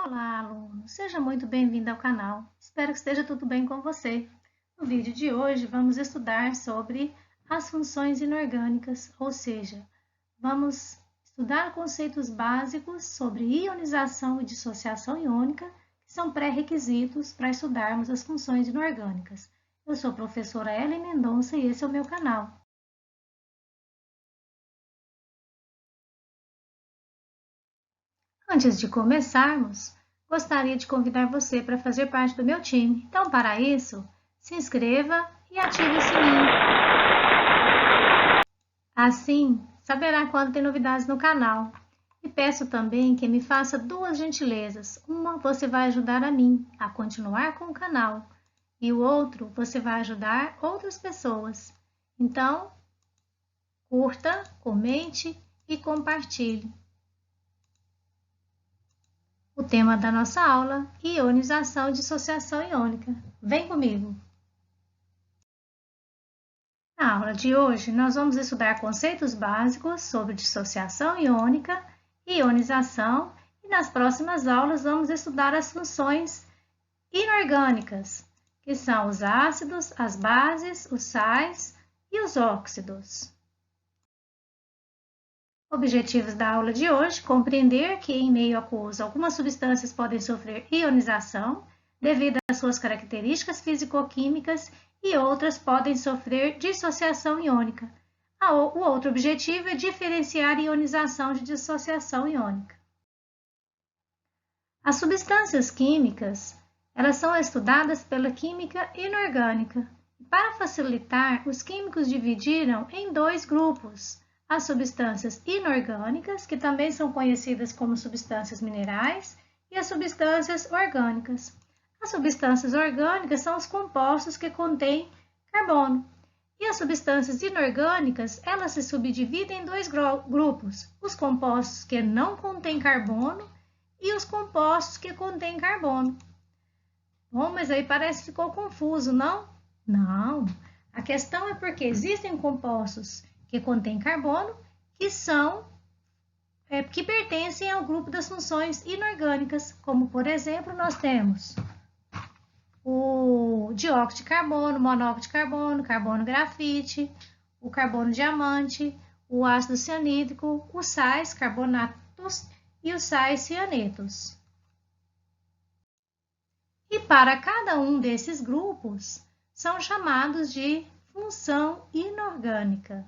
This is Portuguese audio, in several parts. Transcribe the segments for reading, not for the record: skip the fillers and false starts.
Olá, aluno! Seja muito bem-vindo ao canal. Espero que esteja tudo bem com você. No vídeo de hoje, vamos estudar sobre as funções inorgânicas, ou seja, vamos estudar conceitos básicos sobre ionização e dissociação iônica, que são pré-requisitos para estudarmos as funções inorgânicas. Eu sou a professora Ellen Mendonça e esse é o meu canal. Antes de começarmos, gostaria de convidar você para fazer parte do meu time. Então, para isso, se inscreva e ative o sininho. Assim, saberá quando tem novidades no canal. E peço também que me faça duas gentilezas. Uma, você vai ajudar a mim a continuar com o canal. E o outro, você vai ajudar outras pessoas. Então, curta, comente e compartilhe. O tema da nossa aula, ionização e dissociação iônica. Vem comigo! Na aula de hoje, nós vamos estudar conceitos básicos sobre dissociação iônica e ionização, e nas próximas aulas vamos estudar as funções inorgânicas, que são os ácidos, as bases, os sais e os óxidos. Objetivos da aula de hoje: compreender que em meio aquoso algumas substâncias podem sofrer ionização devido às suas características físico-químicas e outras podem sofrer dissociação iônica. O outro objetivo é diferenciar ionização de dissociação iônica. As substâncias químicas, elas são estudadas pela química inorgânica. Para facilitar, os químicos dividiram em dois grupos: as substâncias inorgânicas, que também são conhecidas como substâncias minerais, e as substâncias orgânicas. As substâncias orgânicas são os compostos que contêm carbono. E as substâncias inorgânicas, elas se subdividem em dois grupos: os compostos que não contêm carbono e os compostos que contêm carbono. Bom, mas aí parece que ficou confuso, não? Não. A questão é porque existem compostos que contém carbono, que pertencem ao grupo das funções inorgânicas, como, por exemplo, nós temos o dióxido de carbono, monóxido de carbono, carbono grafite, o carbono diamante, o ácido cianídrico, os sais carbonatos e os sais cianetos. E para cada um desses grupos, são chamados de função inorgânica.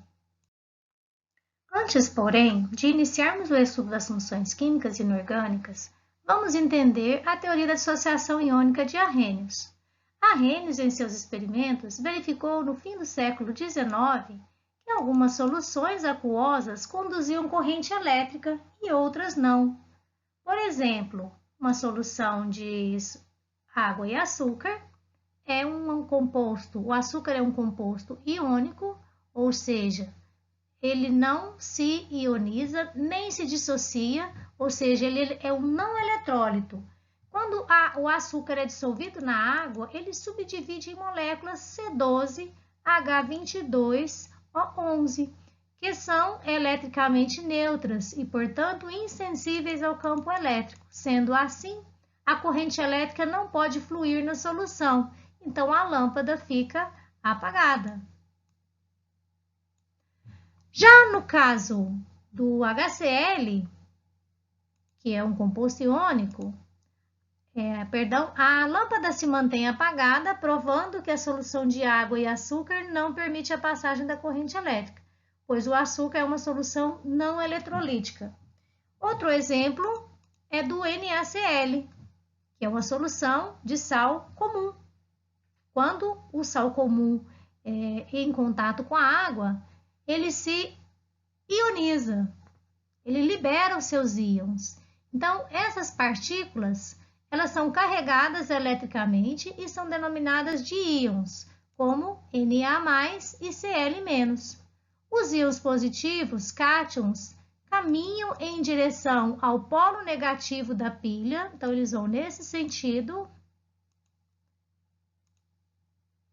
Antes, porém, de iniciarmos o estudo das funções químicas inorgânicas, vamos entender a teoria da dissociação iônica de Arrhenius. Arrhenius, em seus experimentos, verificou no fim do século XIX que algumas soluções aquosas conduziam corrente elétrica e outras não. Por exemplo, uma solução de água e açúcar é um composto, o açúcar é um composto iônico, ou seja, ele não se ioniza nem se dissocia, ou seja, ele é um não eletrólito. Quando o açúcar é dissolvido na água, ele subdivide em moléculas C12, H22 ou 11, que são eletricamente neutras e, portanto, insensíveis ao campo elétrico. Sendo assim, a corrente elétrica não pode fluir na solução, então a lâmpada fica apagada. Já no caso do HCl, que é um composto iônico, a lâmpada se mantém apagada, provando que a solução de água e açúcar não permite a passagem da corrente elétrica, pois o açúcar é uma solução não eletrolítica. Outro exemplo é do NaCl, que é uma solução de sal comum. Quando o sal comum é em contato com a água, ele se ioniza, ele libera os seus íons. Então, essas partículas, elas são carregadas eletricamente e são denominadas de íons, como Na+, e Cl-. Os íons positivos, cátions, caminham em direção ao polo negativo da pilha, então eles vão nesse sentido.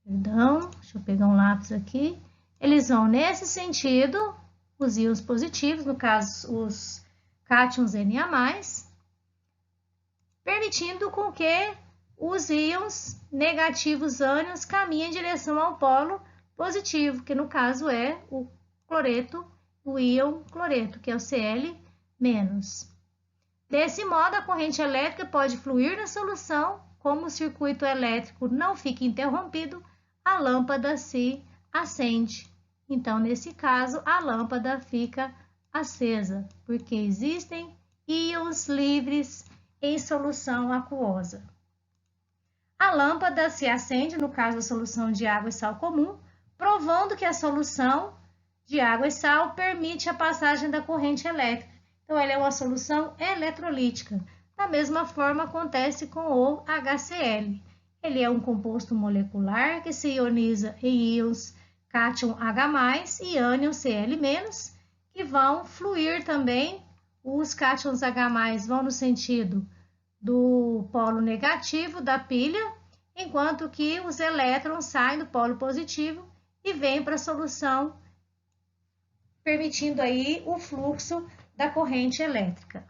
Perdão, deixa eu pegar um lápis aqui. Eles vão nesse sentido, os íons positivos, no caso, os cátions Na+, permitindo com que os íons negativos ânions caminhem em direção ao polo positivo, que no caso é o cloreto, o íon cloreto, que é o Cl-. Desse modo, a corrente elétrica pode fluir na solução. Como o circuito elétrico não fica interrompido, a lâmpada se acende. Então, nesse caso, a lâmpada fica acesa, porque existem íons livres em solução aquosa. A lâmpada se acende, no caso da solução de água e sal comum, provando que a solução de água e sal permite a passagem da corrente elétrica. Então, ela é uma solução eletrolítica. Da mesma forma, acontece com o HCl. Ele é um composto molecular que se ioniza em íons cátion H+, e ânion Cl-, que vão fluir também. Os cátions H+ vão no sentido do polo negativo da pilha, enquanto que os elétrons saem do polo positivo e vêm para a solução, permitindo aí o fluxo da corrente elétrica.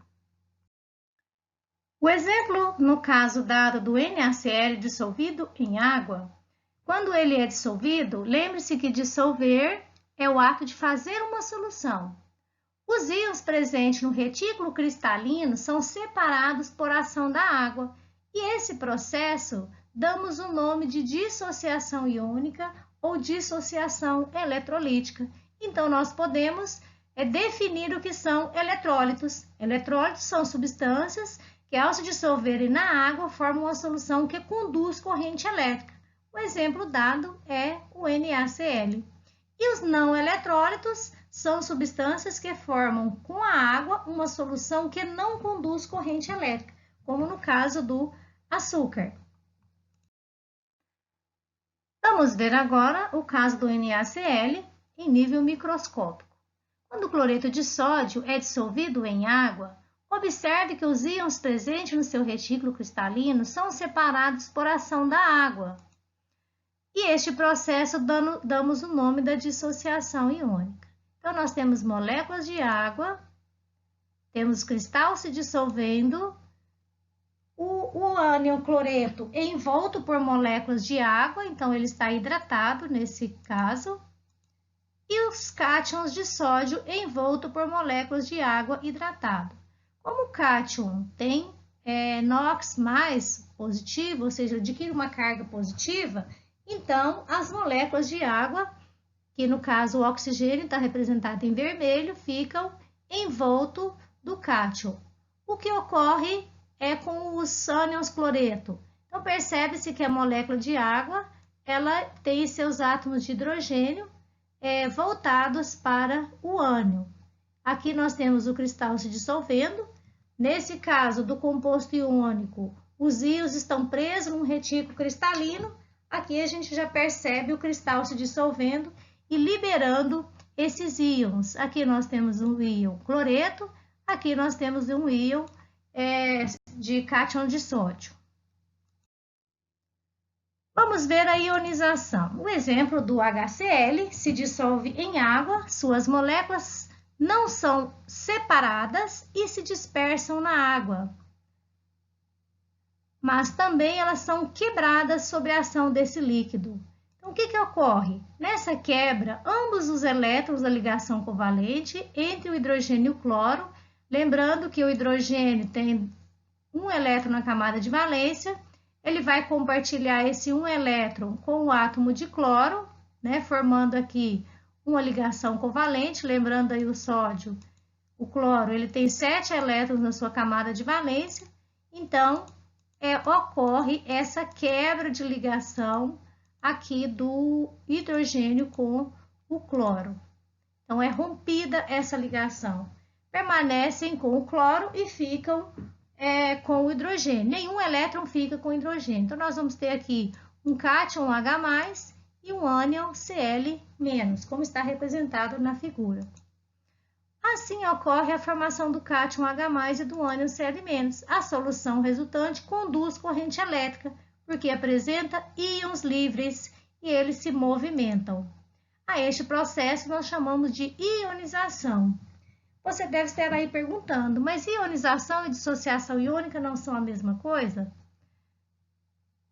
O exemplo, no caso dado do NaCl dissolvido em água, quando ele é dissolvido, lembre-se que dissolver é o ato de fazer uma solução. Os íons presentes no retículo cristalino são separados por ação da água, e esse processo damos o nome de dissociação iônica ou dissociação eletrolítica. Então, nós podemos definir o que são eletrólitos. Eletrólitos são substâncias que, ao se dissolverem na água, formam uma solução que conduz corrente elétrica. O exemplo dado é o NaCl. E os não eletrólitos são substâncias que formam com a água uma solução que não conduz corrente elétrica, como no caso do açúcar. Vamos ver agora o caso do NaCl em nível microscópico. Quando o cloreto de sódio é dissolvido em água, observe que os íons presentes no seu retículo cristalino são separados por ação da água. E este processo damos o nome da dissociação iônica. Então, nós temos moléculas de água, temos cristal se dissolvendo, o ânion cloreto envolto por moléculas de água, então ele está hidratado nesse caso, e os cátions de sódio envolto por moléculas de água hidratado. Como o cátion tem NOx mais positivo, ou seja, adquire uma carga positiva, então as moléculas de água, que no caso o oxigênio está representado em vermelho, ficam envolto do cátion. O que ocorre é com os ânions cloreto. Então, percebe-se que a molécula de água ela tem seus átomos de hidrogênio voltados para o ânion. Aqui nós temos o cristal se dissolvendo. Nesse caso do composto iônico, os íons estão presos num retículo cristalino. Aqui a gente já percebe o cristal se dissolvendo e liberando esses íons. Aqui nós temos um íon cloreto, aqui nós temos um íon de cátion de sódio. Vamos ver a ionização. O exemplo do HCl se dissolve em água, suas moléculas não são separadas e se dispersam na água, mas também elas são quebradas sob a ação desse líquido. Então, o que ocorre? Nessa quebra, ambos os elétrons da ligação covalente entre o hidrogênio e o cloro, lembrando que o hidrogênio tem um elétron na camada de valência, ele vai compartilhar esse um elétron com o átomo de cloro, formando aqui uma ligação covalente, lembrando aí o sódio, o cloro, ele tem 7 elétrons na sua camada de valência, então ocorre essa quebra de ligação aqui do hidrogênio com o cloro. Então, é rompida essa ligação. Permanecem com o cloro e ficam com o hidrogênio. Nenhum elétron fica com o hidrogênio. Então, nós vamos ter aqui um cátion H+, e um ânion Cl-, como está representado na figura. Assim ocorre a formação do cátion H+, e do ânion Cl-. A solução resultante conduz corrente elétrica, porque apresenta íons livres e eles se movimentam. A este processo nós chamamos de ionização. Você deve estar aí perguntando, mas ionização e dissociação iônica não são a mesma coisa?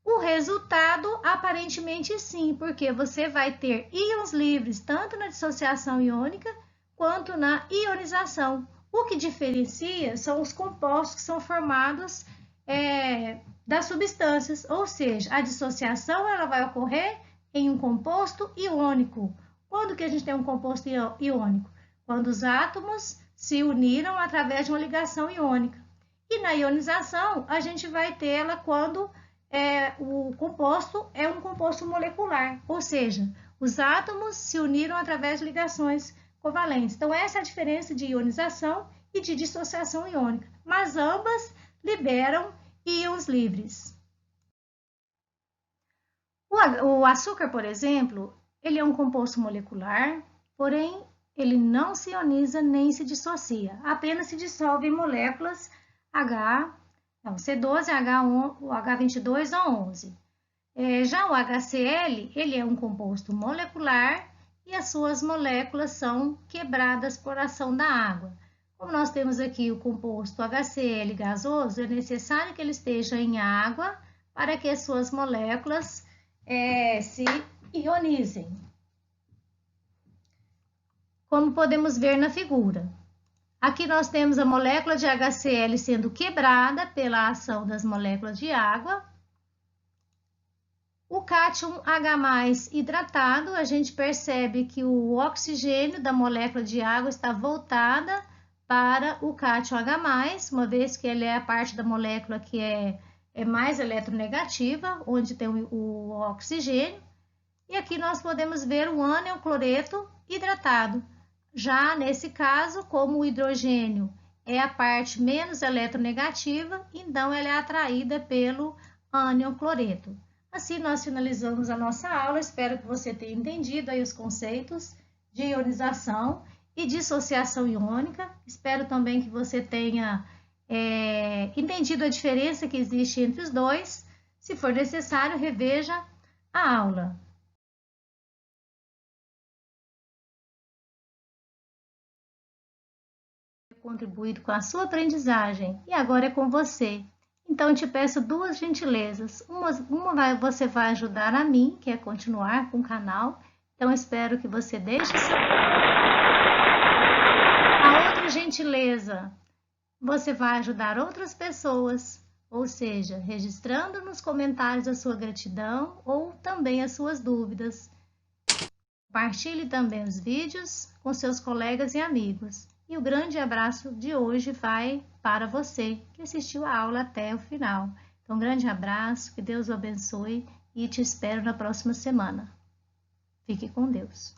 O resultado, aparentemente sim, porque você vai ter íons livres tanto na dissociação iônica quanto na ionização. O que diferencia são os compostos que são formados das substâncias, ou seja, a dissociação ela vai ocorrer em um composto iônico. Quando que a gente tem um composto iônico? Quando os átomos se uniram através de uma ligação iônica. E na ionização, a gente vai tê-la quando o composto é um composto molecular, ou seja, os átomos se uniram através de ligações covalentes. Então, essa é a diferença de ionização e de dissociação iônica, mas ambas liberam íons livres. O açúcar, por exemplo, ele é um composto molecular, porém, ele não se ioniza nem se dissocia, apenas se dissolve em moléculas C12, H22 ou 11. Já o HCl, ele é um composto molecular e as suas moléculas são quebradas por ação da água. Como nós temos aqui o composto HCl gasoso, é necessário que ele esteja em água para que as suas moléculas se ionizem. Como podemos ver na figura. Aqui nós temos a molécula de HCl sendo quebrada pela ação das moléculas de água. O cátion H+ hidratado, a gente percebe que o oxigênio da molécula de água está voltada para o cátion H+, uma vez que ele é a parte da molécula que é mais eletronegativa, onde tem o oxigênio. E aqui nós podemos ver o ânion cloreto hidratado. Já nesse caso, como o hidrogênio é a parte menos eletronegativa, então ela é atraída pelo ânion cloreto. Assim nós finalizamos a nossa aula, espero que você tenha entendido aí os conceitos de ionização e dissociação iônica. Espero também que você tenha entendido a diferença que existe entre os dois. Se for necessário, reveja a aula. Contribuído com a sua aprendizagem e agora é com você. Então, eu te peço duas gentilezas. Uma você vai ajudar a mim, que é continuar com o canal. Então, espero que você deixe seu... A outra gentileza, você vai ajudar outras pessoas, ou seja, registrando nos comentários a sua gratidão ou também as suas dúvidas. Compartilhe também os vídeos com seus colegas e amigos. E o grande abraço de hoje vai para você que assistiu a aula até o final. Então, um grande abraço, que Deus o abençoe e te espero na próxima semana. Fique com Deus.